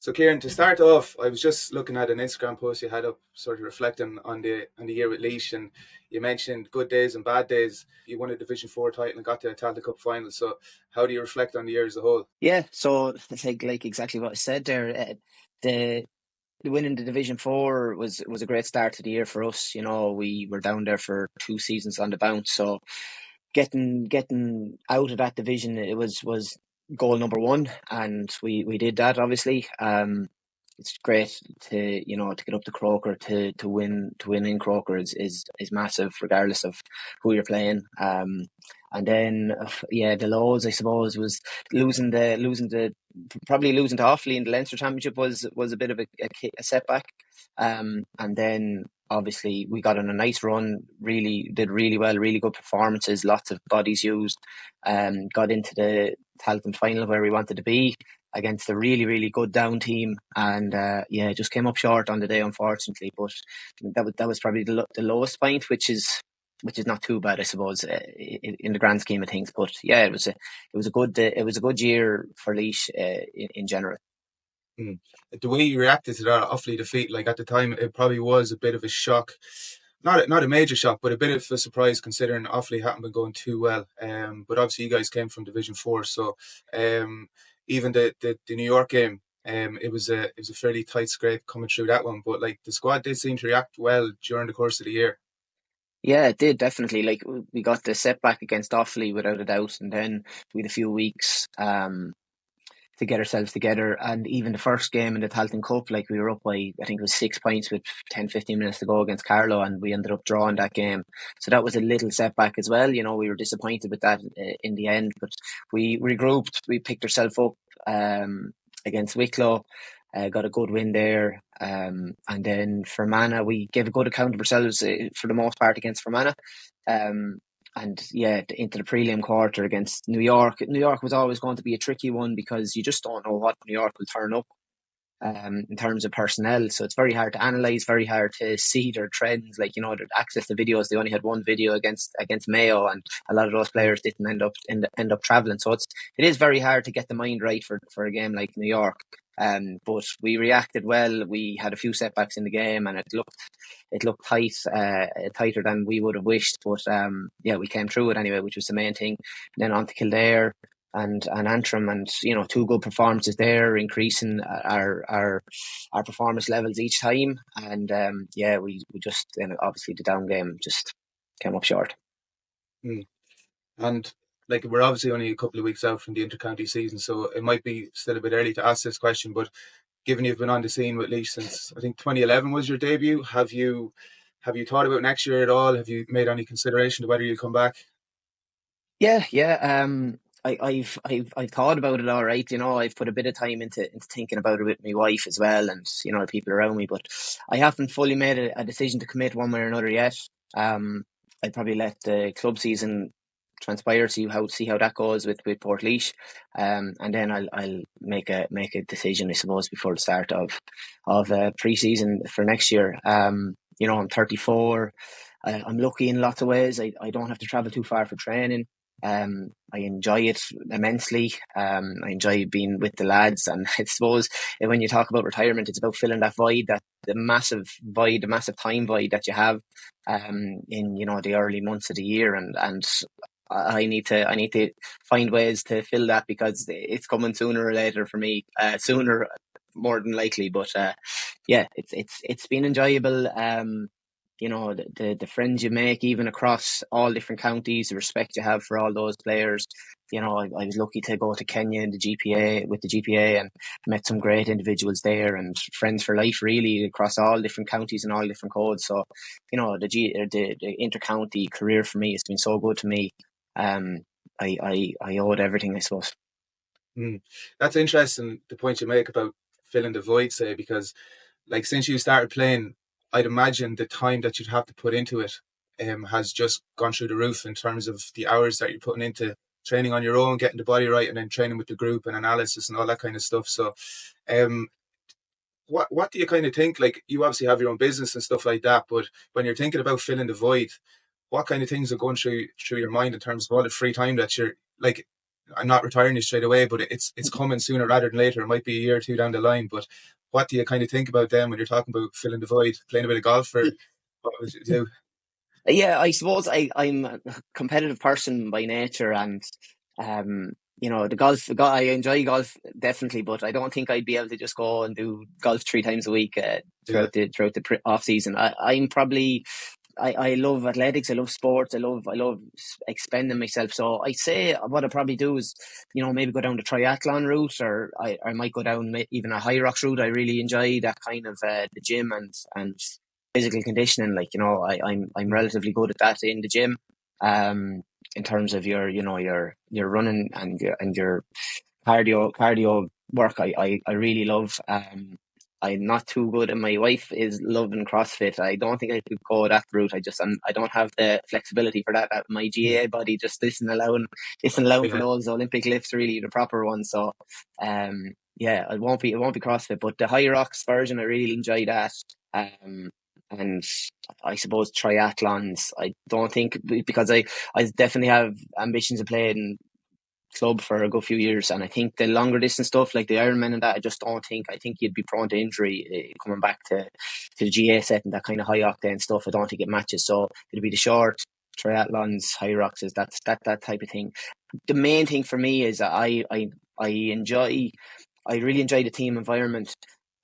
So, Kieran, to start off, I was just looking at an Instagram post you had up, sort of reflecting on the year with Laois, and you mentioned good days and bad days. You won a Division Four title and got to a Tailteann Cup final. So, how do you reflect on the year as a whole? Yeah, so like exactly what I said there. The winning the Division Four was a great start to the year for us. You know, we were down there for 2 seasons on the bounce, so getting out of that division, it was goal number one, and we did that obviously. It's great to get up to Croker to win in Croker is massive regardless of who you're playing. And then the Laois, I suppose, was losing probably losing to Offaly in the Leinster Championship was a bit of a setback. And then obviously we got on a nice run, did really well, really good performances, lots of bodies used, got into the Tailteann final where we wanted to be against a really, really good down team, and just came up short on the day, unfortunately. But that was probably the lowest point, which is not too bad, I suppose, in the grand scheme of things. But yeah, it was a good year for Laois in general. The way you reacted to that Offaly defeat, like at the time, it probably was a bit of a shock. Not a major shock, but a bit of a surprise considering Offaly hadn't been going too well. But obviously you guys came from Division Four, so even the New York game, it was a fairly tight scrape coming through that one. But like the squad did seem to react well during the course of the year. Yeah, it did definitely. Like we got the setback against Offaly without a doubt, and then we had a few weeks to get ourselves together. And even the first game in the Tailteann Cup, like we were up by, I think it was 6 points with 10-15 minutes to go against Carlow, and we ended up drawing that game. So that was a little setback as well. You know, we were disappointed with that in the end, but we regrouped, we picked ourselves up against Wicklow, got a good win there. And then Fermanagh, we gave a good account of ourselves for the most part against Fermanagh. And yeah, into the prelim quarter against New York. New York was always going to be a tricky one because you just don't know what New York will turn up in terms of personnel. So it's very hard to analyse, very hard to see their trends. Like, you know, access to videos. They only had one video against Mayo, and a lot of those players didn't end up travelling. So it is very hard to get the mind right for a game like New York. But we reacted well. We had a few setbacks in the game, and it looked tight, tighter than we would have wished. But we came through it anyway, which was the main thing. And then on to Kildare and Antrim, and you know, two good performances there, increasing our performance levels each time. And we just, and obviously the down game just came up short. And like, we're obviously only a couple of weeks out from the inter-county season, so it might be still a bit early to ask this question, but given you've been on the scene with Laois since, I think 2011 was your debut, have you thought about next year at all? Have you made any consideration to whether you'll come back? Yeah. I've thought about it all right. You know, I've put a bit of time into thinking about it with my wife as well, and you know, the people around me. But I haven't fully made a decision to commit one way or another yet. I'd probably let the club season transpire, see how that goes with Portlaoise, and then I'll make a decision, I suppose, before the start of pre-season for next year. You know, I'm 34. I'm lucky in lots of ways. I don't have to travel too far for training. I enjoy it immensely. I enjoy being with the lads, and I suppose when you talk about retirement, it's about filling that void, the massive time void that you have in, you know, the early months of the year, and I need to find ways to fill that, because it's coming sooner or later for me. Sooner, more than likely. But it's been enjoyable. You know, the friends you make, even across all different counties, the respect you have for all those players. You know, I was lucky to go to Kenya in the GPA and met some great individuals there, and friends for life really across all different counties and all different codes. So, you know, the inter-county career for me has been so good to me. I owe it everything, I suppose. That's interesting, the point you make about filling the void, say, because like since you started playing, I'd imagine the time that you'd have to put into it has just gone through the roof in terms of the hours that you're putting into training on your own, getting the body right, and then training with the group and analysis and all that kind of stuff. So what do you kind of think? Like, you obviously have your own business and stuff like that, but when you're thinking about filling the void, what kind of things are going through your mind in terms of all the free time that you're like? I'm not retiring you straight away, but it's coming sooner rather than later. It might be a year or two down the line. But what do you kind of think about them when you're talking about filling the void, playing a bit of golf, or what would you do? Yeah, I suppose I'm a competitive person by nature, and I enjoy golf definitely, but I don't think I'd be able to just go and do golf 3 times a week Yeah, throughout the off season. I'm probably I love athletics. I love sports. I love expending myself. So I say what I probably do is, maybe go down the triathlon route, or I might go down even a high rocks route. I really enjoy that kind of the gym and physical conditioning. Like, I'm mm, relatively good at that in the gym. In terms of your running and your cardio work, I really love. I'm not too good, and my wife is loving CrossFit. I don't think I could go that route. I don't have the flexibility for that. My mm, GA body just isn't allowing for yeah. those Olympic lifts, really the proper ones. So, yeah, it won't be CrossFit, but the high rocks version, I really enjoy that. Um, and I suppose triathlons, I don't think, because I definitely have ambitions of playing club for a good few years, and I think the longer distance stuff like the Ironman and that, I think you'd be prone to injury coming back to the GA set and that kind of high octane stuff. I don't think it matches, so it'll be the short triathlons, high rocks, is that type of thing. The main thing for me is that I enjoy I really enjoy the team environment.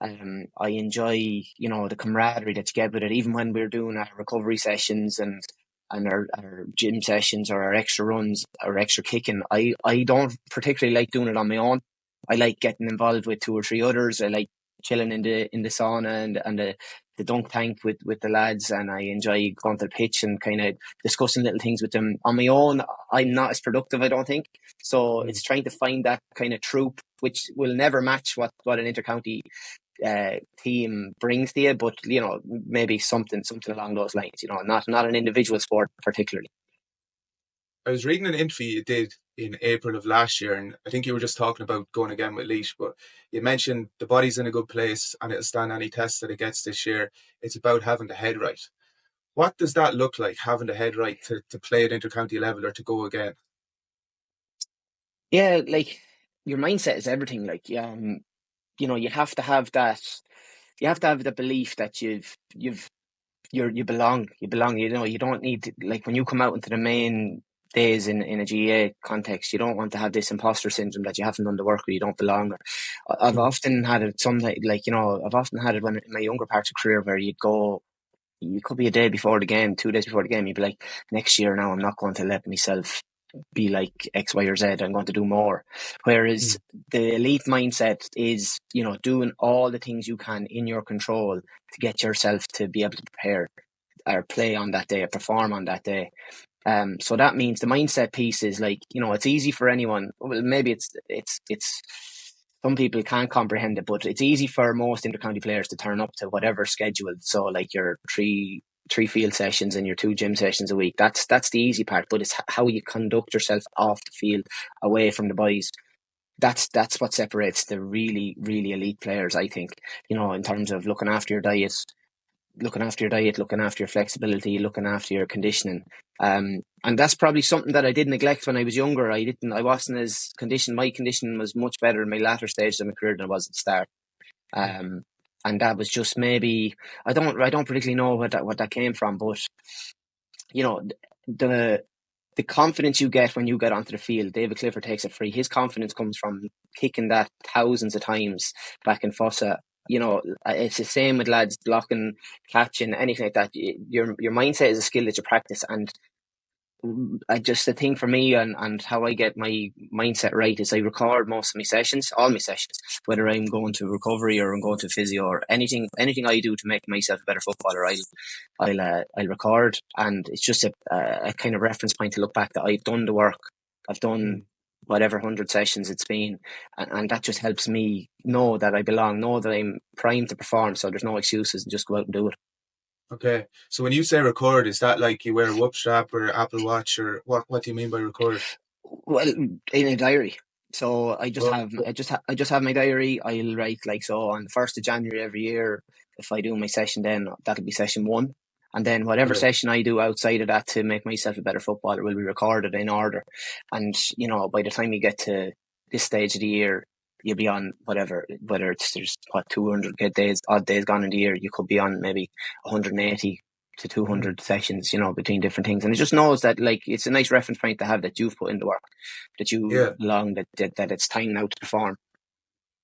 I enjoy, the camaraderie that you get with it, even when we're doing our recovery sessions and our gym sessions or our extra runs or extra kicking. I don't particularly like doing it on my own. I like getting involved with two or three others. I like chilling in the sauna and the dunk tank with the lads, and I enjoy going to the pitch and kind of discussing little things with them. On my own, I'm not as productive, I don't think. So Mm. it's trying to find that kind of troop, which will never match what an intercounty team brings to you, but maybe something along those lines. Not an individual sport particularly. I was reading an interview you did in April of last year, and I think you were just talking about going again with Laois, but you mentioned the body's in a good place and it'll stand any test that it gets this year. It's about having the head right. What does that look like, having the head right to play at intercounty level or to go again? Yeah, like, your mindset is everything. Like, you have to have that. You have to have the belief that you belong. You belong. You don't need to, like, when you come out into the main days in a GA context, you don't want to have this imposter syndrome that you haven't done the work or you don't belong. I've Mm, often had it I've often had it when in my younger parts of career, where you could be a day before the game, 2 days before the game, you'd be like, next year now I'm not going to let myself be like X, Y, or Z. I'm going to do more. Whereas mm, the elite mindset is, doing all the things you can in your control to get yourself to be able to prepare or play on that day or perform on that day. So that means the mindset piece is like, it's easy for anyone. Well, maybe it's some people can't comprehend it, but it's easy for most intercounty players to turn up to whatever schedule. So like your three field sessions and your 2 gym sessions a week. That's the easy part, but it's how you conduct yourself off the field, away from the boys. That's what separates the really, really elite players, I think. In terms of looking after your flexibility, looking after your conditioning. And that's probably something that I did neglect when I was younger. I wasn't as conditioned. My conditioning was much better in my latter stages of my career than it was at the start. mm. Um, and that was just maybe, I don't particularly know what that came from, but you know, the the confidence you get when you get onto the field, David Clifford takes it free. His confidence comes from kicking that thousands of times back in Fossa. It's the same with lads blocking, catching, anything like that. Your mindset is a skill that you practice, and the thing for me and how I get my mindset right is I record most of my sessions, all my sessions, whether I'm going to recovery or I'm going to physio or anything I do to make myself a better footballer. I'll record, and it's just a kind of reference point to look back that I've done the work. I've done Mm. whatever 100 sessions it's been, and that just helps me know that I belong, know that I'm primed to perform. So there's no excuses, and just go out and do it. Okay. So when you say record, is that like you wear a whoop strap or Apple Watch, or what do you mean by record? Well, in a diary. So I just Well, have I just have my diary. I'll write, like, so on the 1st of January every year. If I do my session, then that'll be session 1. And then whatever Yeah. session I do outside of that to make myself a better footballer will be recorded in order. And, you know, by the time you get to this stage of the year, you'll be on whatever, whether it's there's 200 odd days gone in the year, you could be on maybe 180 to 200 sessions, you know, between different things. And it just knows that, like, it's a nice reference point to have that you've put in the work, that you Yeah. belong, that it's time now to perform.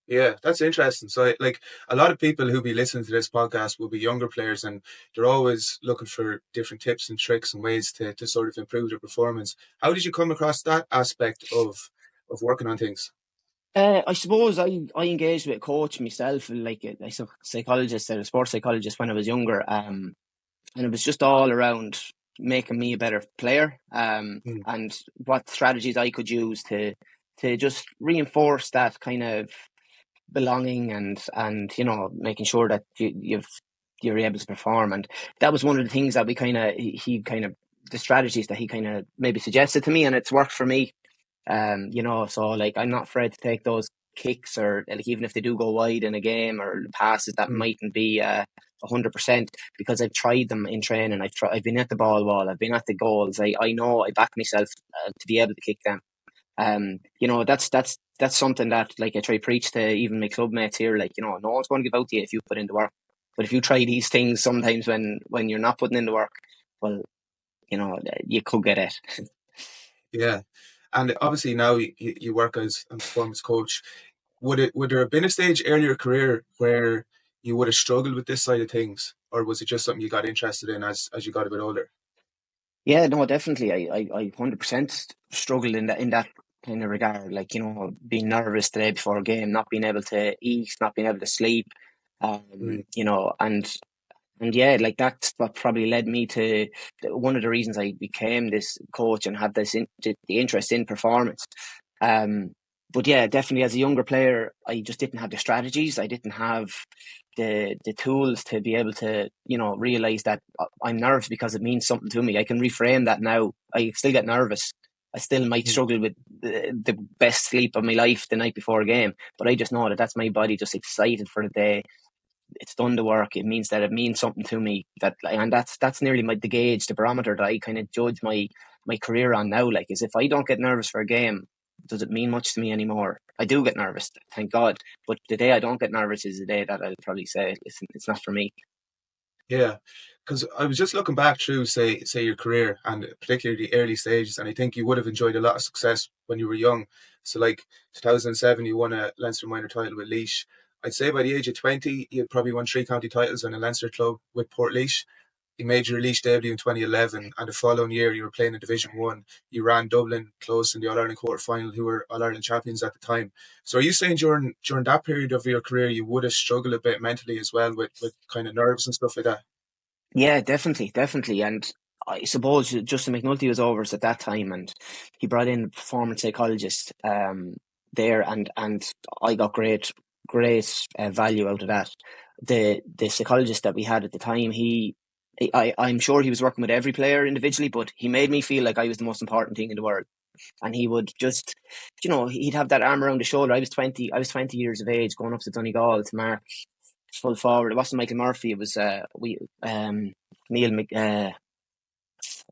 Yeah, that's interesting. So, like, a lot of people who be listening to this podcast will be younger players, and they're always looking for different tips and tricks and ways to sort of improve their performance. How did you come across that aspect of working on things? I suppose I engaged with a coach myself, like a psychologist, a sports psychologist when I was younger. And it was just all around making me a better player. Mm, And what strategies I could use to just reinforce that kind of belonging and you know, making sure that you're able to perform. And that was one of the things that he kind of, the strategies that he kind of maybe suggested to me, and it's worked for me. You know, so like I'm not afraid to take those kicks, or like even if they do go wide in a game, or passes that mm, mightn't be 100%, because I've tried them in training. I've been at the ball wall, I've been at the goals. I know I back myself to be able to kick them. You know, that's something that, like, I try to preach to even my club mates here. Like, you know, no one's going to give out to you if you put in the work. But if you try these things sometimes when you're not putting in the work, well, you know, you could get it. yeah. And obviously now you work as a performance coach. Would there have been a stage earlier in your career where you would have struggled with this side of things, or was it just something you got interested in as you got a bit older? Yeah, no, definitely. I 100% struggled in that kind of regard. Like, you know, being nervous the day before a game, not being able to eat, not being able to sleep. Mm, You know, and yeah, like that's what probably led me to one of the reasons I became this coach and had the interest in performance. Um, but yeah, definitely as a younger player, I just didn't have the strategies. I didn't have the tools to be able to, you know, realize that I'm nervous because it means something to me. I can reframe that now. I still get nervous. I still might mm, struggle with the best sleep of my life the night before a game, but I just know that that's my body just excited for the day. It's done the work. It means that it means something to me. And that's nearly the gauge, the barometer that I kind of judge my career on now. Like, is if I don't get nervous for a game, does it mean much to me anymore? I do get nervous, thank God. But the day I don't get nervous is the day that I'll probably say, listen, it's not for me. yeah, because I was just looking back through, say your career, and particularly the early stages, and I think you would have enjoyed a lot of success when you were young. So, like 2007, you won a Leinster minor title with Laois. I'd say by the age of 20, you'd probably won three county titles and a Leinster club with Portlaoise. You made your Laois debut in 2011, and the following year you were playing in Division One. You ran Dublin close in the All Ireland quarter final, who were All Ireland champions at the time. So, are you saying during that period of your career you would have struggled a bit mentally as well with kind of nerves and stuff like that? Yeah, definitely, definitely. And I suppose Justin McNulty was over us at that time, and he brought in a performance psychologist there, and I got great value out of that. The psychologist that we had at the time, I'm sure he was working with every player individually, but he made me feel like I was the most important thing in the world. And he would just, you know, he'd have that arm around the shoulder. I was 20 years of age, going up to Donegal to mark full forward. It wasn't Michael Murphy. It was Neil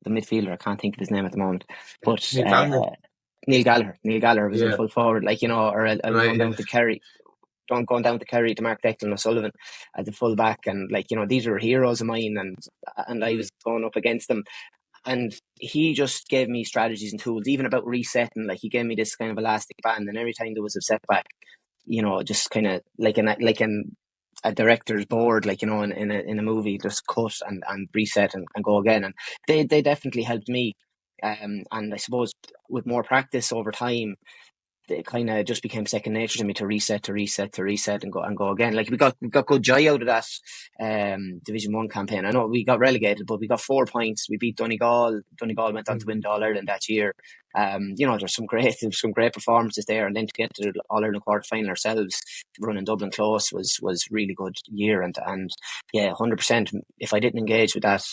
the midfielder. I can't think of his name at the moment, but Neil Gallagher. Neil Gallagher. Neil Gallagher was in Yeah, full forward, like, you know, or I was right. going down Yeah, to Kerry. Going down to Kerry to Mark Declan O'Sullivan at the full back, and, like, you know, these were heroes of mine, and I mm, was going up against them, and he just gave me strategies and tools, even about resetting. Like, he gave me this kind of elastic band, and every time there was a setback, you know, just kind of like a director's board, like, you know, in a movie, just cut and reset and go again. And they definitely helped me. And I suppose with more practice over time, it kind of just became second nature to me to reset and go again. Like, we got good joy out of that Division One campaign. I know we got relegated, but we got 4 points. We beat Donegal. Donegal went on to mm, win the All Ireland that year. You know, there's some great performances there, and then to get to the All Ireland quarter final ourselves, running Dublin close was really good year. And yeah, 100%. If I didn't engage with that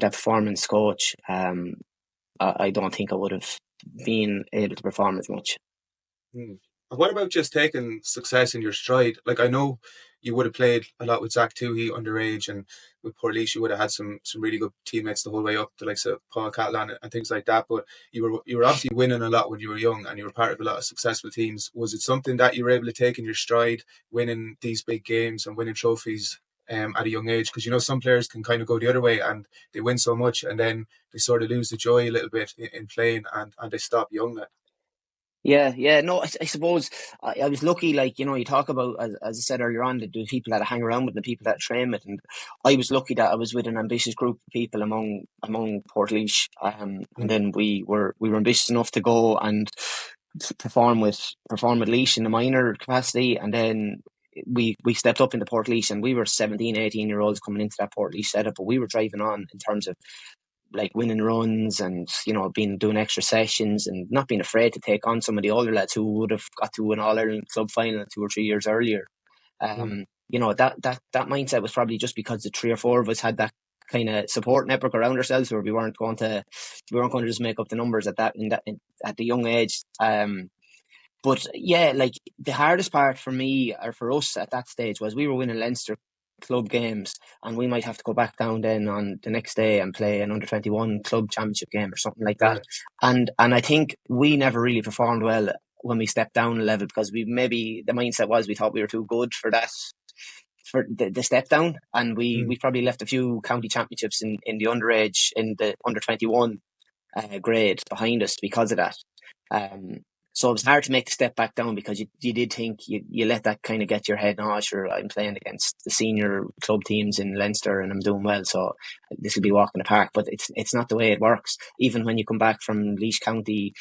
performance coach, I don't think I would have been able to perform as much. mm. And what about just taking success in your stride? Like, I know you would have played a lot with Zach Tuohy underage, and with Portlaoise, you would have had some really good teammates the whole way up, the likes of Paul Catalan and things like that. But you were obviously winning a lot when you were young, and you were part of a lot of successful teams. Was it something that you were able to take in your stride, winning these big games and winning trophies at a young age? Because some players can kind of go the other way and they win so much, and then they sort of lose the joy a little bit in playing, and they stop young. Yeah. No, I suppose I was lucky. Like, you talk about, as I said earlier on, the people that I hang around with, the people that train with, and I was lucky that I was with an ambitious group of people among Portlaoise, and then we were ambitious enough to go and perform with Laois in the minor capacity, and then we stepped up into Portlaoise, and we were 17, 18-year-olds coming into that Portlaoise setup, but we were driving on in terms of like winning runs and doing extra sessions and not being afraid to take on some of the older lads who would have got to an All-Ireland club final 2 or 3 years earlier. That mindset was probably just because the 3 or 4 of us had that kind of support network around ourselves, where we weren't going to just make up the numbers at the young age. But yeah, like the hardest part for me or for us at that stage was we were winning Leinster club games, and we might have to go back down then on the next day and play an under-21 club championship game or something like that. And I think we never really performed well when we stepped down a level, because maybe the mindset was we thought we were too good for that, for the step down, and we probably left a few county championships in the underage, in the under-21 grade behind us because of that. So it was hard to make the step back down, because you did think you let that kind of get your head, no, sure, I'm playing against the senior club teams in Leinster and I'm doing well, so this will be walking the park. But it's not the way it works. Even when you come back from Laois County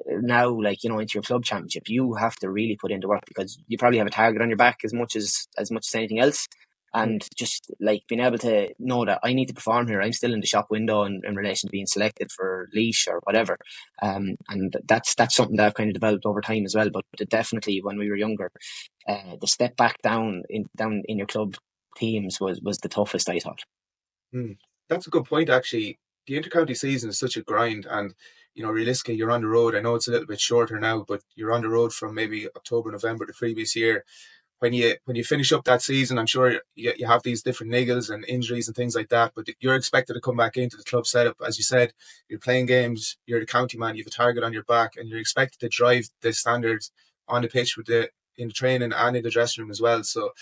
now, like, into your club championship, you have to really put into work, because you probably have a target on your back as much as anything else. And just like being able to know that I need to perform here, I'm still in the shop window in relation to being selected for Laois or whatever. And that's something that I've kind of developed over time as well. But definitely when we were younger, the step back down in your club teams was the toughest, I thought. That's a good point, actually. The intercounty season is such a grind, and realistically, you're on the road. I know it's a little bit shorter now, but you're on the road from maybe October, November the previous year. When you finish up that season, I'm sure you have these different niggles and injuries and things like that, but you're expected to come back into the club setup. As you said, you're playing games, you're the county man, you have a target on your back, and you're expected to drive the standards on the pitch in the training and in the dressing room as well. So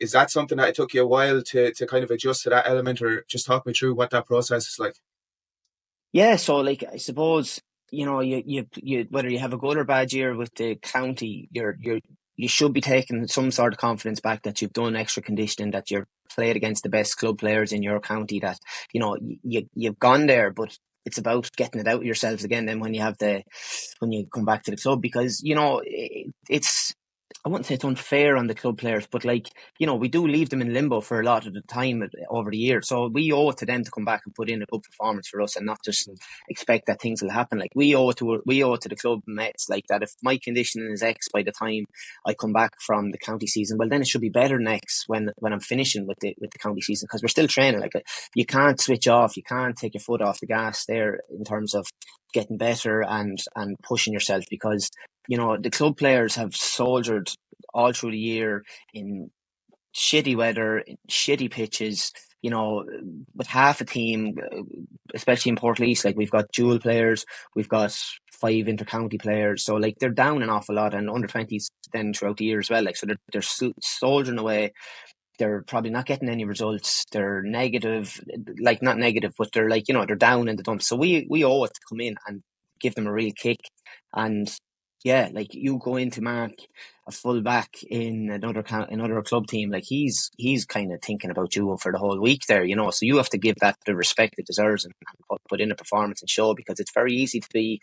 is that something that it took you a while to kind of adjust to that element, or just talk me through what that process is like? Yeah, so like I suppose, you whether you have a good or bad year with the county, you should be taking some sort of confidence back that you've done extra conditioning, that you've played against the best club players in your county, that you've gone there. But it's about getting it out of yourselves again then when you come back to the club, because it's, I wouldn't say it's unfair on the club players, but we do leave them in limbo for a lot of the time over the year. So we owe it to them to come back and put in a good performance for us, and not just expect that things will happen. Like we owe it to the club mates, like that. If my conditioning is X by the time I come back from the county season, well then it should be better next when I'm finishing with the county season, because we're still training. Like, you can't switch off, you can't take your foot off the gas there in terms of getting better and pushing yourself, because the club players have soldiered all through the year in shitty weather, in shitty pitches, with half a team, especially in Portlaoise. Like, we've got dual players, we've got 5 intercounty players, so like they're down an awful lot, and under 20s then throughout the year as well. Like, so they're soldiering away. They're probably not getting any results. They're negative, like not negative, but they're like, they're down in the dumps. So we owe it to come in and give them a real kick. And yeah, like, you go into mark a full back in another club team, like he's kind of thinking about you for the whole week there, so you have to give that the respect it deserves and put in a performance and show, because it's very easy to be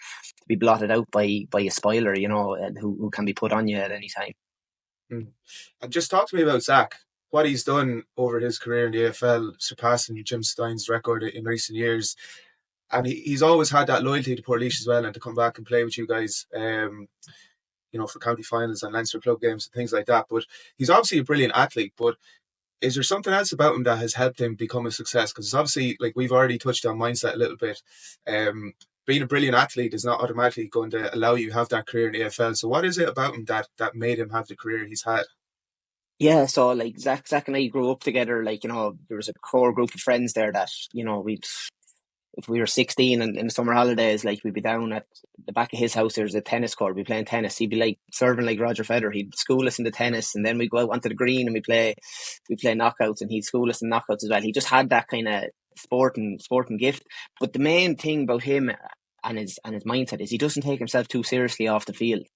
blotted out by a spoiler, who can be put on you at any time. And just talk to me about Zach, what he's done over his career in the AFL, surpassing Jim Stein's record in recent years. And he's always had that loyalty to Portlaoise as well, and to come back and play with you guys, for county finals and Leinster club games and things like that. But he's obviously a brilliant athlete. But is there something else about him that has helped him become a success? Because it's obviously, like we've already touched on mindset a little bit. Being a brilliant athlete is not automatically going to allow you to have that career in the AFL. So what is it about him that made him have the career he's had? Yeah, so like Zach and I grew up together. Like, there was a core group of friends there that, we'd if we were 16 and in the summer holidays, like we'd be down at the back of his house. There's a tennis court. We'd be playing tennis. He'd be like serving like Roger Federer. He'd school us in the tennis, and then we'd go out onto the green and we play knockouts, and he'd school us in knockouts as well. He just had that kind of sporting gift. But the main thing about him and his mindset is he doesn't take himself too seriously off the field,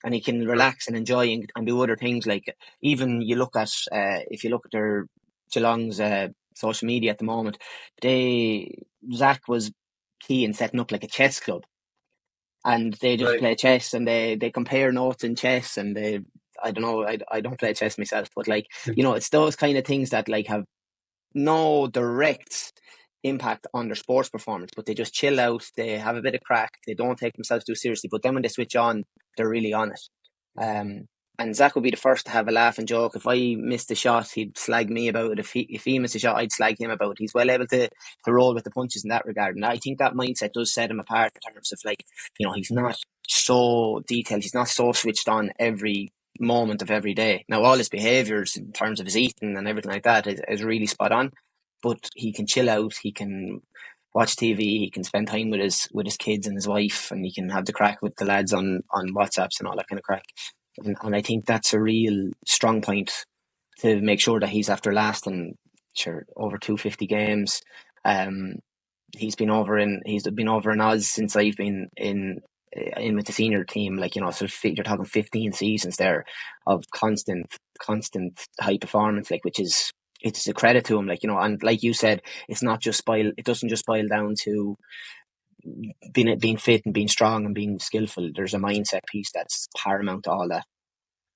and he can Right. relax and enjoy and do other things. Like, even you look at if you look at their Geelong's social media at the moment, Zach was key in setting up like a chess club, and they just Right. play chess, and they compare notes in chess, and they I don't know, I don't play chess myself, but like, it's those kind of things that like have no direct impact on their sports performance, but they just chill out, they have a bit of crack, they don't take themselves too seriously, but then when they switch on, they're really on it. And Zach would be the first to have a laugh and joke. If I missed a shot, he'd slag me about it. If he missed a shot, I'd slag him about it. He's well able to roll with the punches in that regard. And I think that mindset does set him apart in terms of, like, he's not so detailed, he's not so switched on every moment of every day. Now, all his behaviours in terms of his eating and everything like that is really spot on. But he can chill out, he can watch TV, he can spend time with his kids and his wife, and he can have the crack with the lads on WhatsApps and all that kind of crack. And I think that's a real strong point to make sure that he's after lasting over 250 games. He's been over in Oz since I've been in with the senior team. Like, so you're talking 15 seasons there of constant high performance, like, which is, it's a credit to him. Like, and like you said, it doesn't just boil down to being fit and being strong and being skillful. There's a mindset piece that's paramount to all that.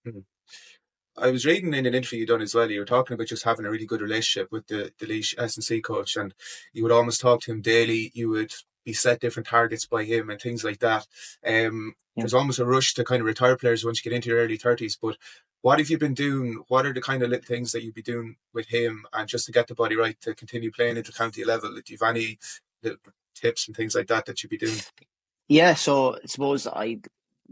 Mhm. I was reading in an interview you done as well. You were talking about just having a really good relationship with the Laois S&C coach, and you would almost talk to him daily. You would be set different targets by him and things like that. Yeah. There's almost a rush to kind of retire players once you get into your early 30s. But what have you been doing? What are the kind of little things that you'd be doing with him, and just to get the body right to continue playing at the county level? Do you have any little tips and things like that you'd be doing? Yeah, so I suppose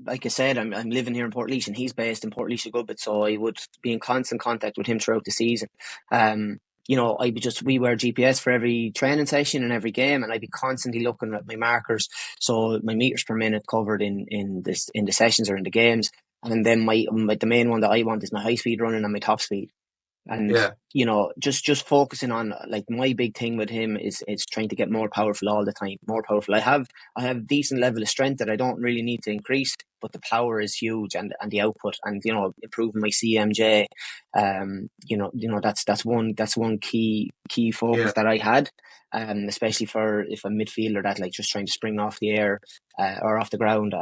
like I said, I'm living here in Portlaoise, and he's based in Portlaoise a good bit, so I would be in constant contact with him throughout the season. We wear GPS for every training session and every game, and I'd be constantly looking at my markers, so my meters per minute covered in the sessions or in the games, and then the main one that I want is my high speed running and my top speed. And Yeah. just focusing on, like, my big thing with him is trying to get more powerful all the time, more powerful. I have decent level of strength that I don't really need to increase, but the power is huge, and the output, and improving my CMJ. That's one key Yeah. focus that I had, especially for if a midfielder that, like, just trying to spring off the air or off the ground.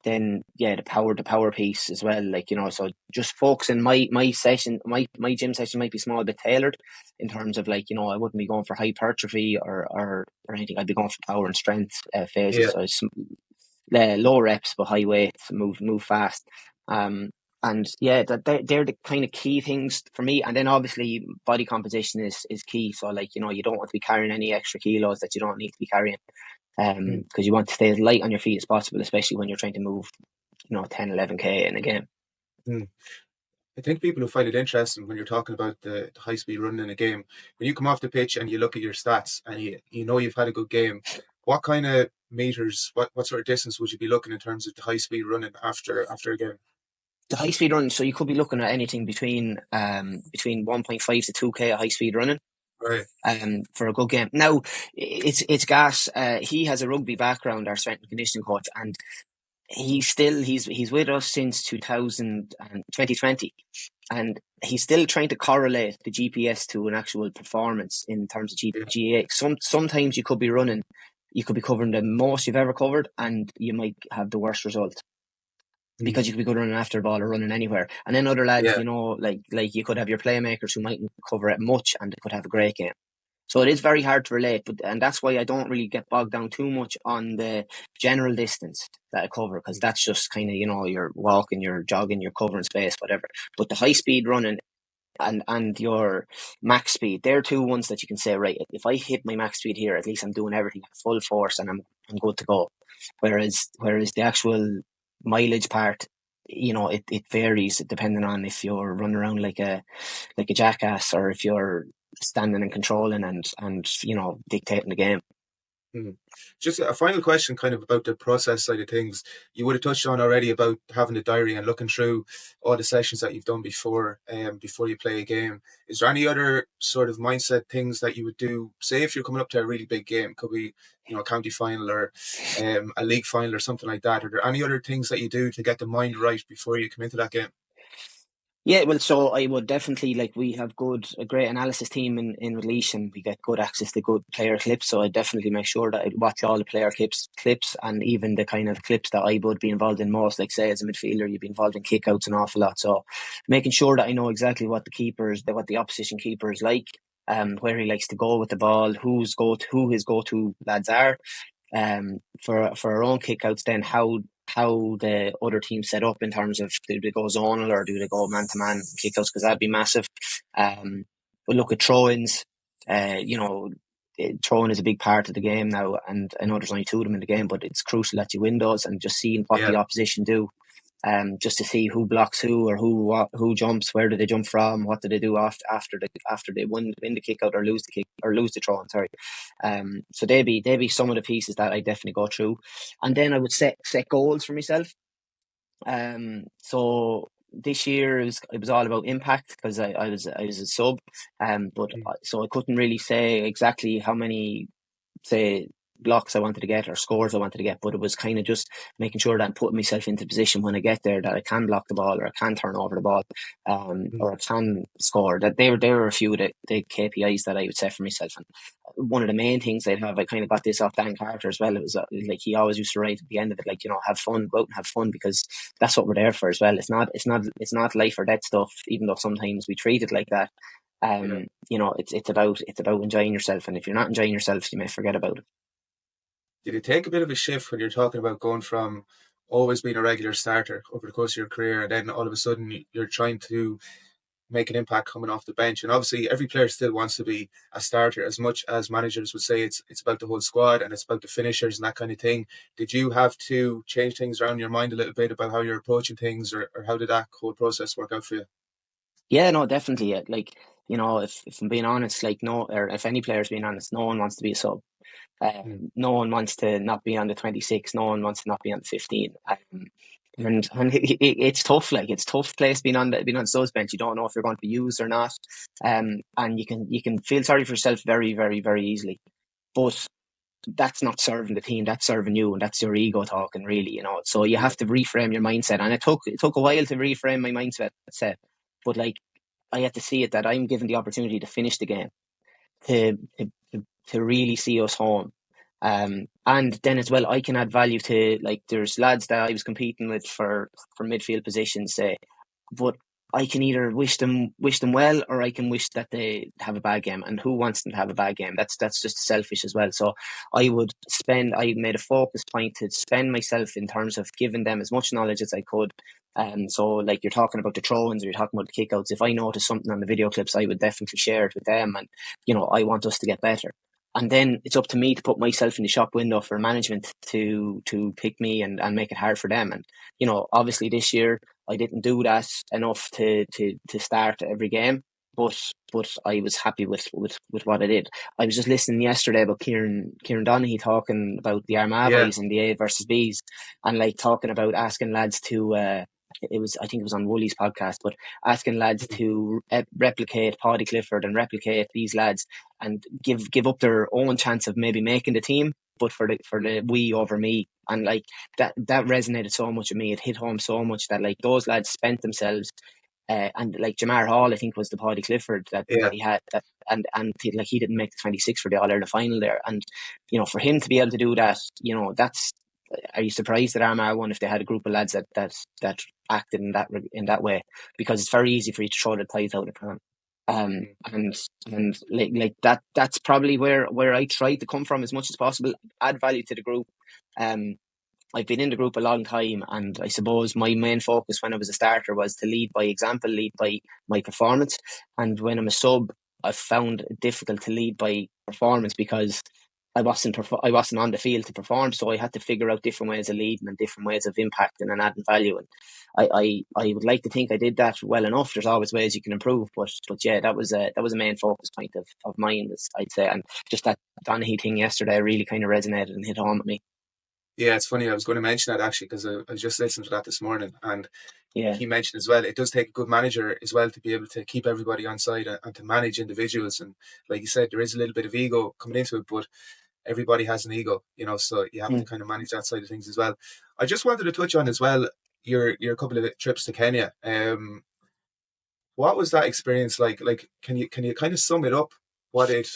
Then, yeah, the power piece as well, like, so just focusing my gym session might be small, bit tailored in terms of, like, I wouldn't be going for hypertrophy or anything. I'd be going for power and strength phases. Yeah. So it's low reps but high weights, move fast. And yeah, they're the kind of key things for me. And then obviously body composition is key. So, like, you don't want to be carrying any extra kilos that you don't need to be carrying, Mm. because you want to stay as light on your feet as possible, especially when you're trying to move 10, 11K in a game. Mm. I think people who find it interesting when you're talking about the high speed running in a game, when you come off the pitch and you look at your stats and you know you've had a good game, what kind of meters, what sort of distance would you be looking in terms of the high speed running after a game? The high speed running, so you could be looking at anything between 1.5 to 2K high speed running Right. for a good game. Now, it's gas. He has a rugby background, our strength and conditioning coach, and he's with us since 2020, and he's still trying to correlate the GPS to an actual performance in terms of Yeah. GA. Sometimes you could be covering the most you've ever covered, and you might have the worst result, Mm. because you could be good running after the ball or running anywhere. And then other lads, Yeah. like you could have your playmakers who mightn't cover it much, and they could have a great game. So it is very hard to relate, and that's why I don't really get bogged down too much on the general distance that I cover, because that's just kind of, you're walking, you're jogging, you're covering space, whatever. But the high speed running and your max speed, they're two ones that you can say, right, if I hit my max speed here, at least I'm doing everything at full force and I'm good to go. Whereas the actual mileage part it varies depending on if you're running around like a jackass or if you're standing and controlling and dictating the game. Hmm. Just a final question, kind of about the process side of things. You would have touched on already about having a diary and looking through all the sessions that you've done before you play a game. Is there any other sort of mindset things that you would do? Say if you're coming up to a really big game, could be a county final or a league final or something like that. Are there any other things that you do to get the mind right before you come into that game? Yeah, well, so I would definitely, we have a great analysis team in Laois, and we get good access to good player clips. So I definitely make sure that I watch all the player clips, and even the kind of clips that I would be involved in most. Like say as a midfielder, you'd be involved in kickouts an awful lot. So making sure that I know exactly what the opposition keeper is like, where he likes to go with the ball, who his go-to lads are. For our own kickouts, then how the other team set up in terms of do they go zonal or do they go man to man kickouts, because that'd be massive. But look at throw-ins. Throwing is a big part of the game now, and I know there's only 2 of them in the game, but it's crucial that you win those and just seeing what Yeah, the opposition do. Just to see who blocks who or who jumps, where do they jump from, what do they do after they win the kick out or lose the throw. Sorry. So they be some of the pieces that I definitely go through, and then I would set goals for myself. So this year it was all about impact because I was a sub, but so I couldn't really say exactly how many, say, blocks I wanted to get or scores I wanted to get, but it was kind of just making sure that I'm putting myself into position when I get there that I can block the ball or I can turn over the ball, or I can score. That they were a few of the KPIs that I would set for myself. And one of the main things I'd have, I kind of got this off Dan Carter as well. It was like he always used to write at the end of it, like, have fun, go out and have fun, because that's what we're there for as well. It's not life or death stuff, even though sometimes we treat it like that. yeah. It's about enjoying yourself, and if you're not enjoying yourself, you may forget about it. Did it take a bit of a shift when you're talking about going from always being a regular starter over the course of your career, and then all of a sudden you're trying to make an impact coming off the bench? And obviously, every player still wants to be a starter. As much as managers would say it's about the whole squad and it's about the finishers and that kind of thing. Did you have to change things around your mind a little bit about how you're approaching things, or how did that whole process work out for you? Yeah, no, definitely. Yeah. If I'm being honest, no, or if any player's being honest, no one wants to be a sub. Mm. No one wants to not be on the 26. No one wants to not be on the 15. And it's tough. It's tough place being on the subs bench. You don't know if you're going to be used or not. And you can feel sorry for yourself very, very, very easily. But that's not serving the team. That's serving you, and that's your ego talking, really. So you Yeah, have to reframe your mindset. And it took a while to reframe my mindset. But I had to see it that I'm given the opportunity to finish the game, to to really see us home. And then as well, I can add value to, there's lads that I was competing with for midfield positions, say, but I can either wish them well, or I can wish that they have a bad game. And who wants them to have a bad game? That's just selfish as well. So I made a focus point to spend myself in terms of giving them as much knowledge as I could. So like you're talking about the throw-ins or you're talking about the kickouts, if I notice something on the video clips, I would definitely share it with them. And, I want us to get better. And then it's up to me to put myself in the shop window for management to pick me and make it hard for them. And, obviously this year I didn't do that enough to start every game, but I was happy with what I did. I was just listening yesterday about Kieran Donaghy talking about the Armagh yeah, boys and the A versus Bs, and talking about asking lads to I think it was on Wooly's podcast, but asking lads to replicate Paddy Clifford and replicate these lads and give up their own chance of maybe making the team, but for the we over me. And that resonated so much with me. It hit home so much that those lads spent themselves. And Jamar Hall, I think, was the Paddy Clifford that yeah. he had, he didn't make the 26 for the All Ireland final there. And for him to be able to do that, that's. Are you surprised that Armagh won if they had a group of lads that acted in that way? Because it's very easy for you to throw the ties out of the pram. Mm. And that's probably where I try to come from as much as possible, add value to the group. I've been in the group a long time, and I suppose my main focus when I was a starter was to lead by example, lead by my performance. And when I'm a sub, I've found it difficult to lead by performance because I wasn't on the field to perform, so I had to figure out different ways of leading and different ways of impacting and adding value. And I would like to think I did that well enough. There's always ways you can improve, but yeah, that was a main focus point of mine, I'd say. And just that Donaghy thing yesterday really kind of resonated and hit home with me. Yeah, it's funny. I was going to mention that actually because I was just listening to that this morning, and Yeah. he mentioned as well, it does take a good manager as well to be able to keep everybody on side and to manage individuals. And like you said, there is a little bit of ego coming into it, but everybody has an ego, so you have to kind of manage that side of things as well. I just wanted to touch on as well your couple of trips to Kenya. What was that experience like? Like, can you kind of sum it up? What it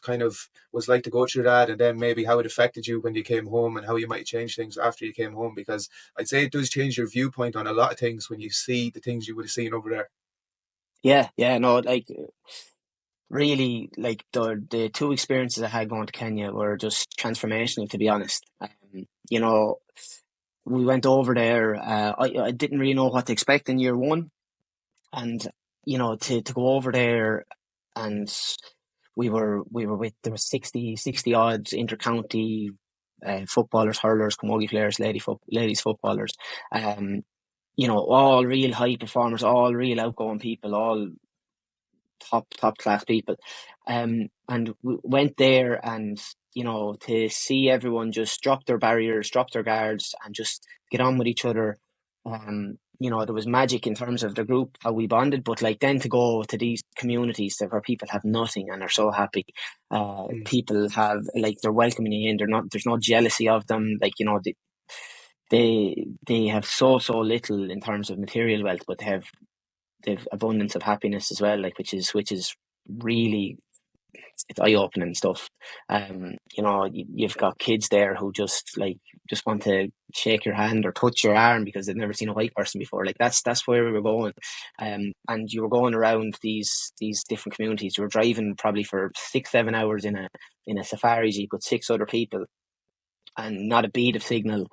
kind of was like to go through that, and then maybe how it affected you when you came home, and how you might change things after you came home? Because I'd say it does change your viewpoint on a lot of things when you see the things you would have seen over there. Yeah, no, like really, like the two experiences I had going to Kenya were just transformational, to be honest. We went over there. I didn't really know what to expect in year one, and to go over there, and we were with, there was 60 odd intercounty footballers, hurlers, camogie players, ladies footballers, all real high performers, all real outgoing people, all top class people, and we went there, and to see everyone just drop their barriers, drop their guards, and just get on with each other. There was magic in terms of the group, how we bonded, but like then to go to these communities where people have nothing and are so happy. People have, like, they're welcoming you in. There's no jealousy of them. Like, they have so little in terms of material wealth, but they've abundance of happiness as well, like which is really, it's eye-opening stuff. You've got kids there who just want to shake your hand or touch your arm because they've never seen a white person before. Like that's where we were going. And you were going around these different communities. You were driving probably for 6-7 hours in a safari jeep with 6 other people, and not a beat of signal,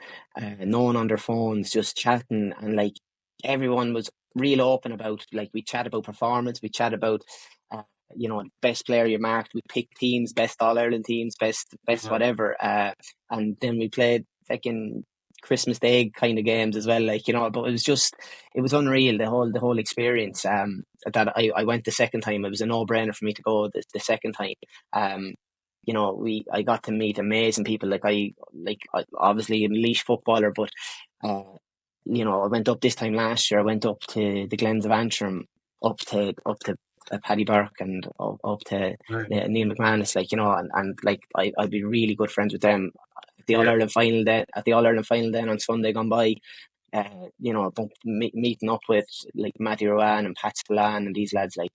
no one on their phones, just chatting. And like everyone was real open about, like, we chat about performance, we chat about best player you marked, we picked teams, best All-Ireland teams, best whatever, and then we played fucking Christmas Day kind of games as well, like, but it was unreal, the whole experience. That I went the second time. It was a no-brainer for me to go the second time. I got to meet amazing people. I obviously an elite footballer, but I went up this time last year. I went up to the Glens of Antrim, up to Paddy Burke, and up to Neil McManus, and like I'd be really good friends with them. At the All Ireland final then on Sunday gone by, meeting up with like Matty Rowan and Pat Spillane and these lads, like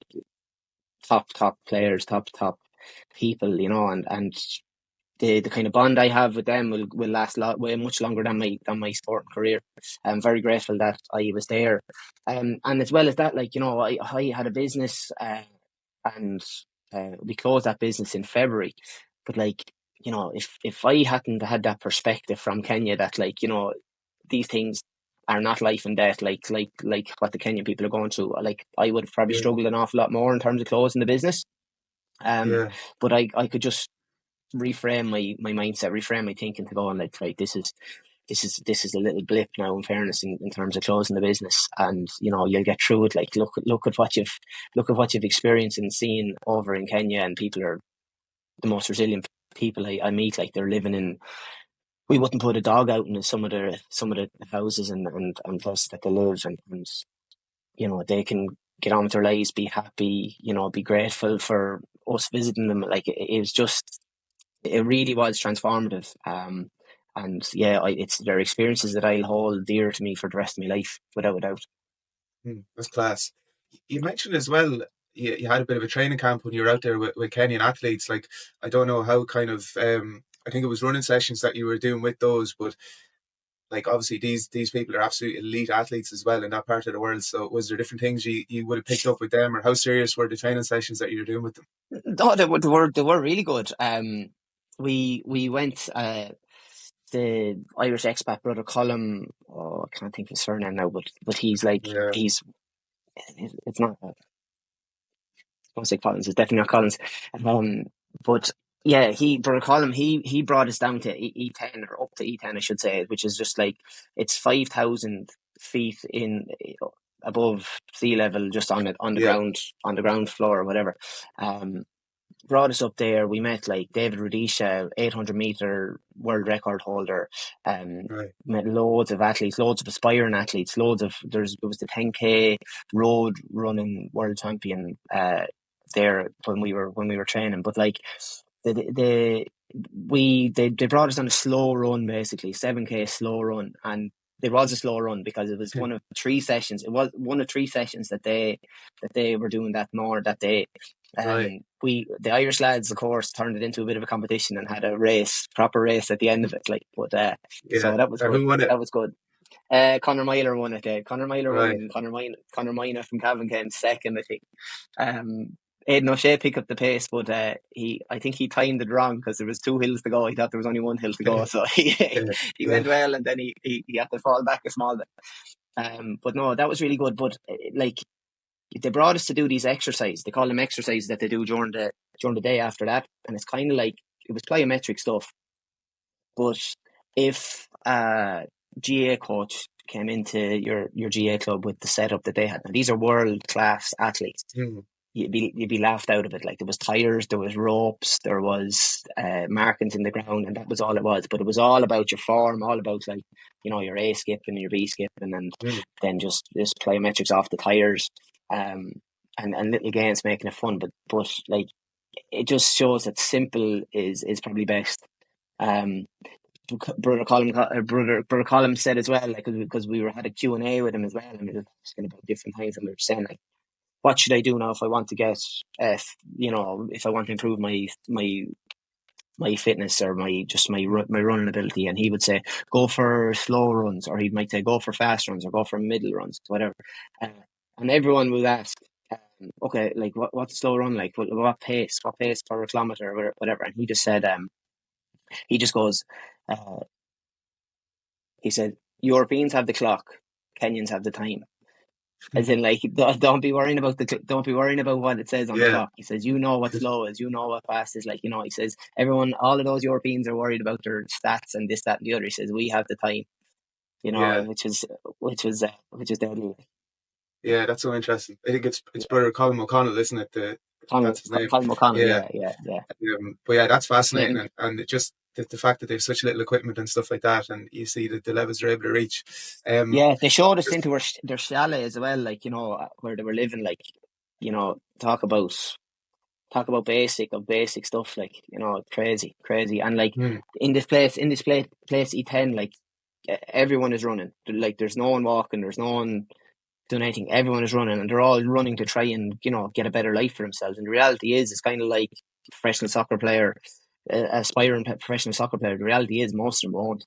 top players, top people, and the kind of bond I have with them will last way much longer than my sporting career. I'm very grateful that I was there, and as well as that, I had a business, and we closed that business in February. But if I hadn't had that perspective from Kenya, that these things are not life and death, like what the Kenyan people are going through, I would have probably struggled an awful lot more in terms of closing the business. But I could just reframe my mindset, reframe my thinking to go on, like, right, this is a little blip now, in fairness, in terms of closing the business, and you'll get through it. Like, look at what you've experienced and seen over in Kenya, and people are the most resilient people I meet. Like, they're living in, we wouldn't put a dog out in some of the houses and places that they live, and they can get on with their lives, be happy, be grateful for us visiting them. Like, it really was transformative. And yeah, it's their experiences that I'll hold dear to me for the rest of my life, without a doubt. That's class. You mentioned as well, you had a bit of a training camp when you were out there with Kenyan athletes. Like, I don't know how kind of, I think it was running sessions that you were doing with those, but like, obviously these people are absolute elite athletes as well in that part of the world. So was there different things you would have picked up with them, or how serious were the training sessions that you were doing with them? No, they were really good. We went, the Irish expat brother Colm, I can't think of his surname now, but he's it's not, I won't say Collins, it's definitely not Collins. But Yeah, Brother Colin, he brought us down to E10, or up to E10, I should say, which is just like, it's 5,000 feet in above sea level, just on the Yeah. ground, on the ground floor or whatever. Brought us up there. We met like David Rudisha, 800-meter world record holder. Right. Met loads of athletes, loads of aspiring athletes, loads of, there was the 10K road running world champion there when we were training. But like they brought us on a slow run, basically 7K slow run, and it was a slow run because it was one of 3 sessions. It was one of 3 sessions that they were doing that day. Right. The Irish lads, of course, turned it into a bit of a competition and had a proper race at the end of it. Like, but Yeah. so that was And good. who won it? That was good. Conor Myler won it. Conor Myler won, Right. and Conor Minor from Cavan came second, I think. Aidan O'Shea picked up the pace, but I think he timed it wrong because there was 2 hills to go. He thought there was only 1 hill to go, so he Yeah. went well, and then he had to fall back a small bit. But no, that was really good. But like, they brought us to do these exercises. They call them exercises that they do during the day after that, and it's kind of like, it was plyometric stuff. But if a GA coach came into your GA club with the setup that they had, now these are world class athletes, Mm. you'd be laughed out of it. Like, there was tires, there was ropes, there was markings in the ground, and that was all it was. But it was all about your form, all about, like, your A skipping, your B skipping, and Mm. then just plyometrics off the tires, and little gains, making it fun. But like, it just shows that simple is probably best. Brother Colin said as well, like, because we had a Q&A with him as well, and we were asking about different things, and we were saying, like, what should I do now if I want to get, if I want to improve my fitness, or my running ability? And he would say, go for slow runs, or he might say, go for fast runs, or go for middle runs, whatever. And everyone would ask, okay, like, what's a slow run like? What pace per kilometer, or whatever. And he just said, he just goes, uh, he said, Europeans have the clock, Kenyans have the time. As in, like, don't be worrying about what it says on the Yeah. clock. He says, you know what slow is, you know what fast is. Like, he says, all of those Europeans are worried about their stats and this, that, and the other. He says, we have the time, Yeah. which is deadly. Yeah, that's so interesting. I think it's Brother Colin O'Connell, isn't it? That's his name. Colin O'Connell, Yeah. yeah. But yeah, that's fascinating, Yeah, and it just the fact that they have such little equipment and stuff like that, and you see that the levels they're able to reach. yeah, they showed us into their chalet as well, like, where they were living, like, talk about basic stuff, like, crazy, and like, Mm. in this place E10, like, everyone is running. Like, there's no one walking, there's no one doing anything. Everyone is running, and they're all running to try and get a better life for themselves. And the reality is, it's kind of like professional soccer player, aspiring professional soccer player. The reality is, most of them won't.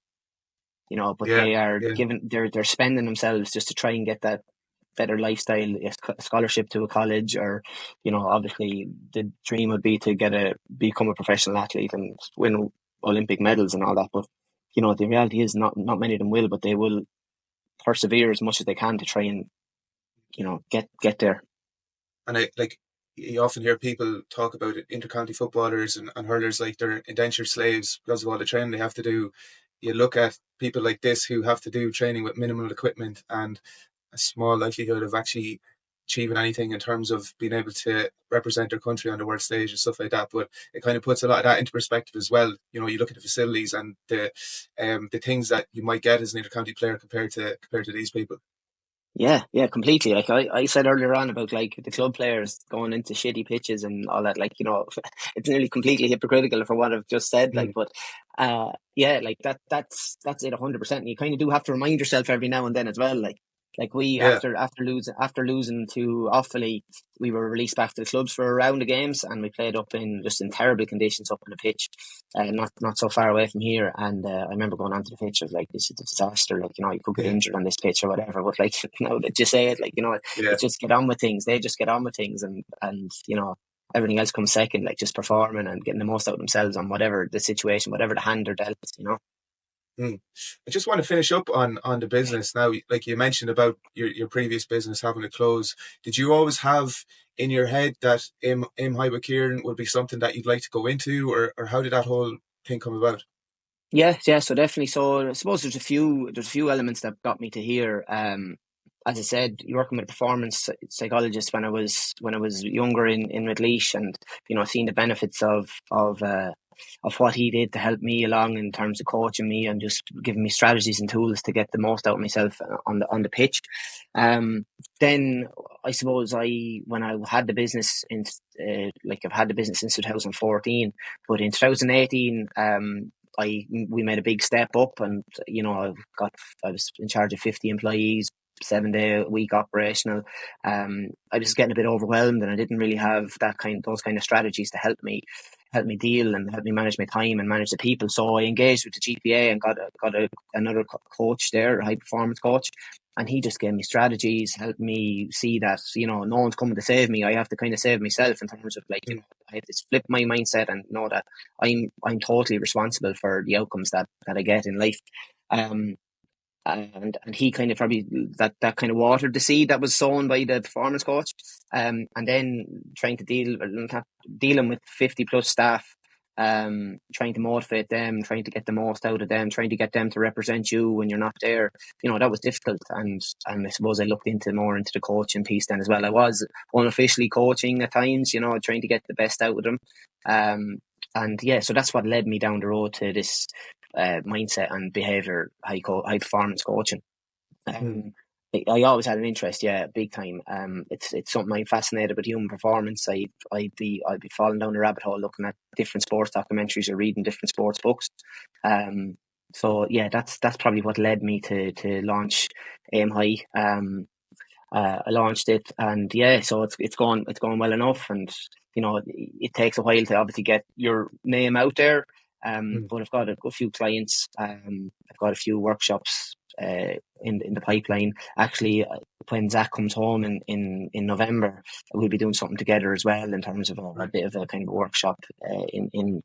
But Yeah. they are Yeah. they're spending themselves just to try and get that better lifestyle, a scholarship to a college, or obviously the dream would be to become a professional athlete and win Olympic medals and all that. But the reality is, not many of them will, but they will persevere as much as they can to try and get there. And you often hear people talk about it, intercounty footballers and hurlers, like they're indentured slaves because of all the training they have to do. You look at people like this who have to do training with minimal equipment and a small likelihood of actually achieving anything in terms of being able to represent their country on the world stage and stuff like that. But it kind of puts a lot of that into perspective as well. You look at the facilities and the things that you might get as an intercounty player compared to these people. Yeah, completely. Like, I said earlier on about, like, the club players going into shitty pitches and all that, like, it's nearly completely hypocritical for what I've just said, like, but yeah, like, that's it 100%. You kind of do have to remind yourself every now and then as well, like we, Yeah. after losing to Offaly, we were released back to the clubs for a round of games, and we played up in terrible conditions up on the pitch, not so far away from here. And I remember going onto the pitch, I was like, this is a disaster. Like, you could get injured on this pitch or whatever. But, like, now that you say it, like, Yeah. it's just get on with things. They just get on with things, and everything else comes second. Like, just performing and getting the most out of themselves on whatever the situation, whatever the hand they're dealt. Mm. I just want to finish up on the business now. Like you mentioned about your previous business having to close. Did you always have in your head that 𝐒𝐿 with Kieran would be something that you'd like to go into, or how did that whole thing come about? Yeah, yeah. So definitely. So I suppose there's a few elements that got me to here. As I said, working with a performance psychologist when I was younger in Laois, and seeing the benefits of what he did to help me along in terms of coaching me and just giving me strategies and tools to get the most out of myself on the pitch. Um, then I suppose when I had the business I've had the business since 2014, but in 2018, we made a big step up, and I was in charge of 50 employees, 7 day a week operational. I was getting a bit overwhelmed, and I didn't really have those kind of strategies to help me deal and help me manage my time and manage the people. So I engaged with the GPA and got another coach there, a high performance coach. And he just gave me strategies, helped me see that, no one's coming to save me. I have to kind of save myself in terms of I have to flip my mindset and know that I'm totally responsible for the outcomes that I get in life. Um, and he kind of probably that kind of watered the seed that was sown by the performance coach. And then trying to dealing with 50 plus staff, trying to motivate them, trying to get the most out of them, trying to get them to represent you when you're not there. That was difficult. And I suppose I looked more into the coaching piece then as well. I was unofficially coaching at times, trying to get the best out of them. And yeah, so that's what led me down the road to this mindset and behavior high performance coaching. Mm. I always had an interest, yeah, big time. It's something I'm fascinated with, human performance. I'd be falling down the rabbit hole looking at different sports documentaries or reading different sports books. So yeah, that's probably what led me to launch Aim High. I launched it, and yeah, so it's going well enough, and it takes a while to obviously get your name out there. Mm. But I've got a few clients. I've got a few workshops in the pipeline. Actually, when Zach comes home in November, we'll be doing something together as well in terms of a Right. bit of a kind of workshop in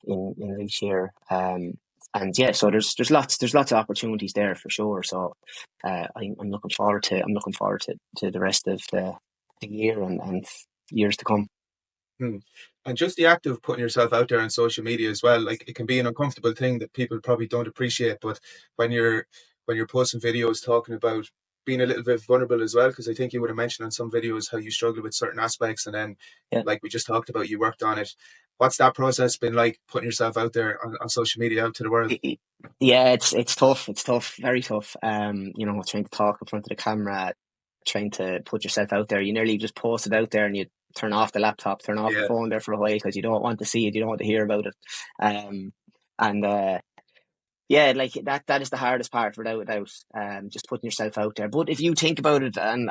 this year. And yeah, so there's lots of opportunities there for sure. So I'm looking forward to the rest of the year and years to come. Hmm. And just the act of putting yourself out there on social media as well, like it can be an uncomfortable thing that people probably don't appreciate. But when you're posting videos talking about being a little bit vulnerable as well, because I think you would have mentioned on some videos how you struggle with certain aspects, and then Yeah. like we just talked about, you worked on it. What's that process been like, putting yourself out there on social media out to the world? Yeah, it's tough. It's tough, very tough. Trying to talk in front of the camera, trying to put yourself out there. You nearly just post it out there and you turn off the laptop, turn off the Yeah. phone there for a while because you don't want to see it, you don't want to hear about it. Um, and Yeah, like that is the hardest part without a doubt. Just putting yourself out there. But if you think about it and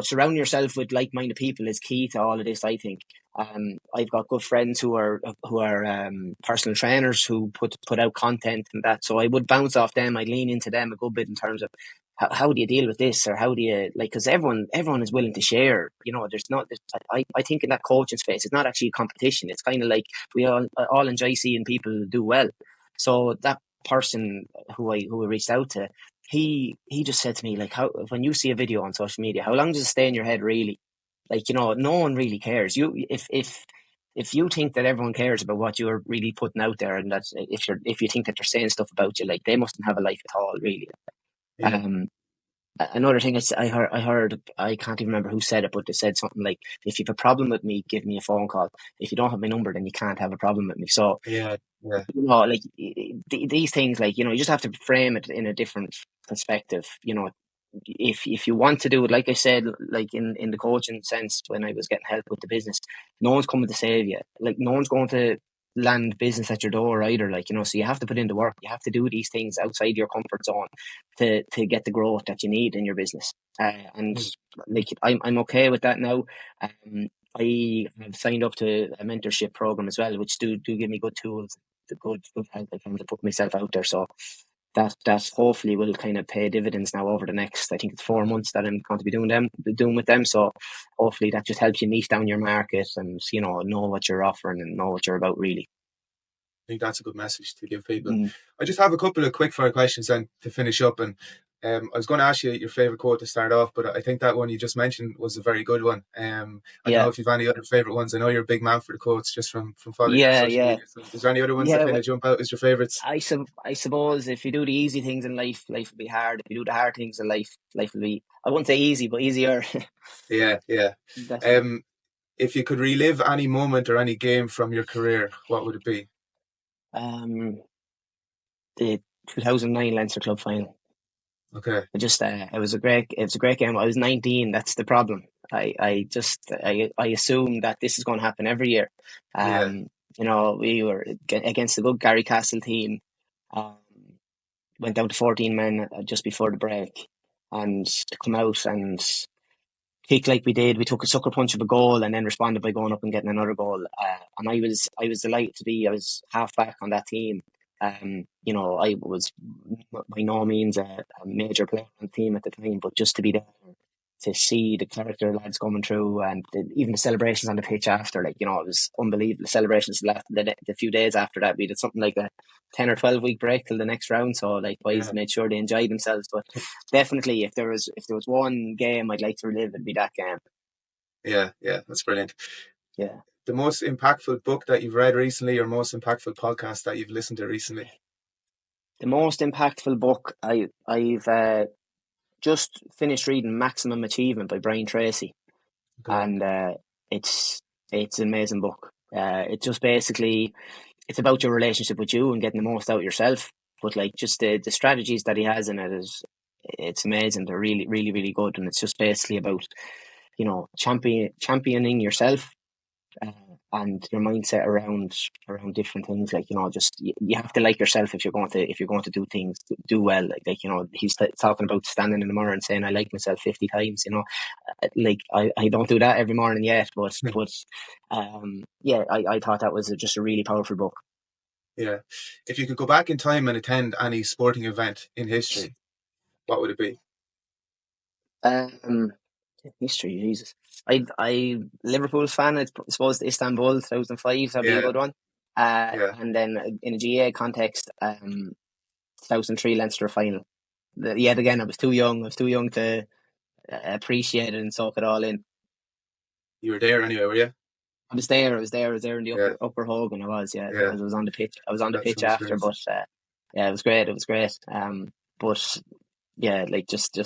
surround yourself with like minded people is key to all of this, I think. I've got good friends who are personal trainers who put out content and that. So I would bounce off them, I'd lean into them a good bit in terms of how do you deal with this, or how do you because everyone is willing to share. There's not I think in that coaching space it's not actually a competition. It's kind of like we all enjoy seeing people do well. So that person who I reached out to, he just said to me, like, how when you see a video on social media, how long does it stay in your head really? Like, no one really cares. If you think that everyone cares about what you're really putting out there, and that's if you think that they're saying stuff about you, like they mustn't have a life at all, really. Yeah. Um, Another thing is I heard I can't even remember who said it, but they said something like, "If you have a problem with me, give me a phone call. If you don't have my number, then you can't have a problem with me." So Yeah. Yeah. like these things, like you just have to frame it in a different perspective. If you want to do it, like I said, like in the coaching sense, when I was getting help with the business, no one's coming to save you. Like no one's going to land business at your door either. Like so you have to put in the work. You have to do these things outside your comfort zone to get the growth that you need in your business. And Mm. like I'm okay with that now. I have signed up to a mentorship program as well, which do give me good tools, the good help I can to put myself out there. So that hopefully will kind of pay dividends now over the next, I think it's 4 months that I'm going to be doing with them. So hopefully that just helps you niche down your market and know what you're offering and know what you're about really. think that's a good message to give people. Mm. I just have a couple of quick fire questions then to finish up. And I was going to ask you your favorite quote to start off, but I think that one you just mentioned was a very good one. I don't know if you've any other favorite ones. I know you're a big man for the quotes just from following your social media. So is there any other ones that kind of jump out as your favorites? I suppose if you do the easy things in life, life will be hard. If you do the hard things in life, life will be, I wouldn't say easy, but easier. Yeah. If you could relive any moment or any game from your career, what would it be? The 2009 Leinster Club final. Okay. It was a great game. I was 19. That's the problem. I assumed that this is going to happen every year. You know, we were against a good Gary Castle team. Went down to 14 men just before the break, and to come out and kick like we did, we took a sucker punch of a goal and then responded by going up and getting another goal. And I was delighted to be. I was half back on that team. You know, I was by no means a major player on the team at the time, but just to be there, to see the character lads coming through, and even the celebrations on the pitch after, like, you know, it was unbelievable. The celebrations the few days after that, we did something like a 10 or 12 week break till the next round, so like boys made sure they enjoyed themselves. But definitely, if there was one game I'd like to relive, it'd be that game. Yeah, that's brilliant. Yeah. The most impactful book that you've read recently, or most impactful podcast that you've listened to recently? The most impactful book, I've just finished reading Maximum Achievement by Brian Tracy. Okay. And it's an amazing book. It just basically, it's about your relationship with you and getting the most out of yourself. But like, just the strategies that he has in it it's amazing. They're really, really, really good. And it's just basically about, you know, championing yourself and your mindset around different things. Like, you know, just you have to like yourself if you're going to do things, do well. Like you know, he's talking about standing in the mirror and saying, "I like myself 50 times." You know, like I don't do that every morning yet, but I thought that was just a really powerful book. Yeah, if you could go back in time and attend any sporting event in history, what would it be? History, Jesus. I Liverpool fan. I suppose Istanbul 2005. That'd be a good one. And then in a GA context, 2003 Leinster final. Yet again, I was too young. I was too young to appreciate it and soak it all in. You were there anyway, were you? I was there in the upper hog when I was. I was on the pitch. I was on the pitch after, but it was great. It was great. But yeah, like just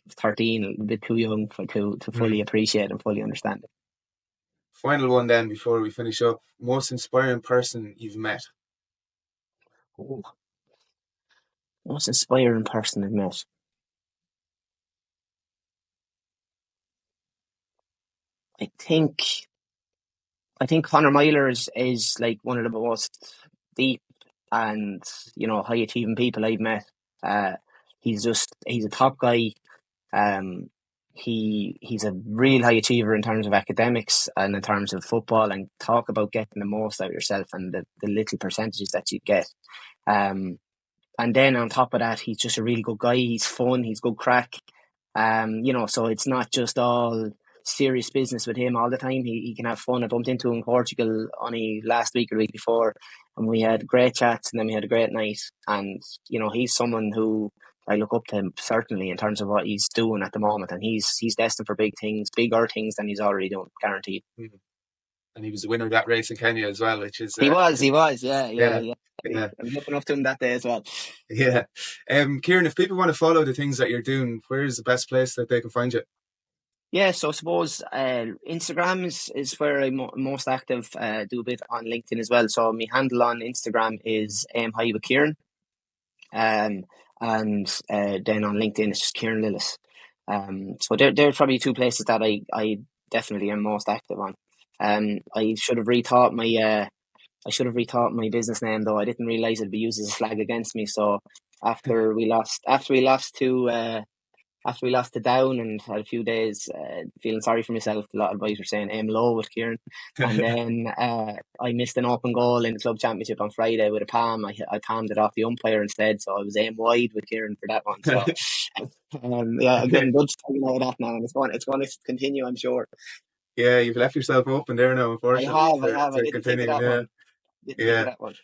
13, a bit too young to fully appreciate and fully understand it. Final one then before we finish up. Most inspiring person you've met? Oh. Most inspiring person I've met? I think Conor Myler is like one of the most deep and, you know, high achieving people I've met. He's a top guy. He's a real high achiever in terms of academics and in terms of football, and talk about getting the most out of yourself and the little percentages that you get. And then on top of that, he's just a really good guy. He's fun. He's good crack. You know, so it's not just all serious business with him all the time. He can have fun. I bumped into him in Portugal only last week or the week before, and we had great chats, and then we had a great night. And, you know, he's someone who I look up to him, certainly, in terms of what he's doing at the moment. And he's destined for big things, bigger things than he's already doing, guaranteed. And he was the winner of that race in Kenya as well, which is... He was, yeah. I'm looking up to him that day as well. Yeah. Kieran, if people want to follow the things that you're doing, where is the best place that they can find you? Yeah, so I suppose Instagram is where I'm most active. Do a bit on LinkedIn as well. So my handle on Instagram is 𝐒𝐭𝐚𝐲 𝐂𝐿 𝐂𝐿, and then on LinkedIn it's just Kieran Lillis. So they're probably two places that I definitely am most active on. I should have rethought my business name, though. I didn't realise it'd be used as a flag against me. So after we lost to Down and had a few days feeling sorry for myself, a lot of boys were saying aim low with Kieran. And then I missed an open goal in the club championship on Friday with a palm. I palmed it off the umpire instead, so I was aim wide with Kieran for that one. So I'm getting good talking about that now, and it's going to continue, I'm sure. Yeah, you've left yourself open there now, unfortunately. I have. I didn't think of that one.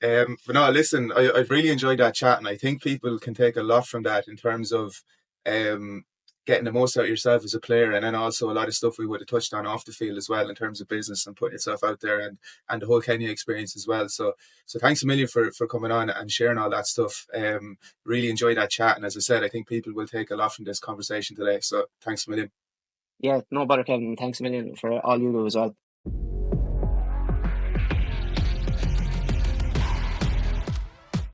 But no, listen, I've really enjoyed that chat, and I think people can take a lot from that in terms of um, getting the most out of yourself as a player, and then also a lot of stuff we would have touched on off the field as well in terms of business and putting yourself out there, and the whole Kenya experience as well. So thanks a million for coming on and sharing all that stuff. Really enjoyed that chat, and as I said, I think people will take a lot from this conversation today. So thanks a million. Yeah, no bother, Kevin. Thanks a million for all you do as well.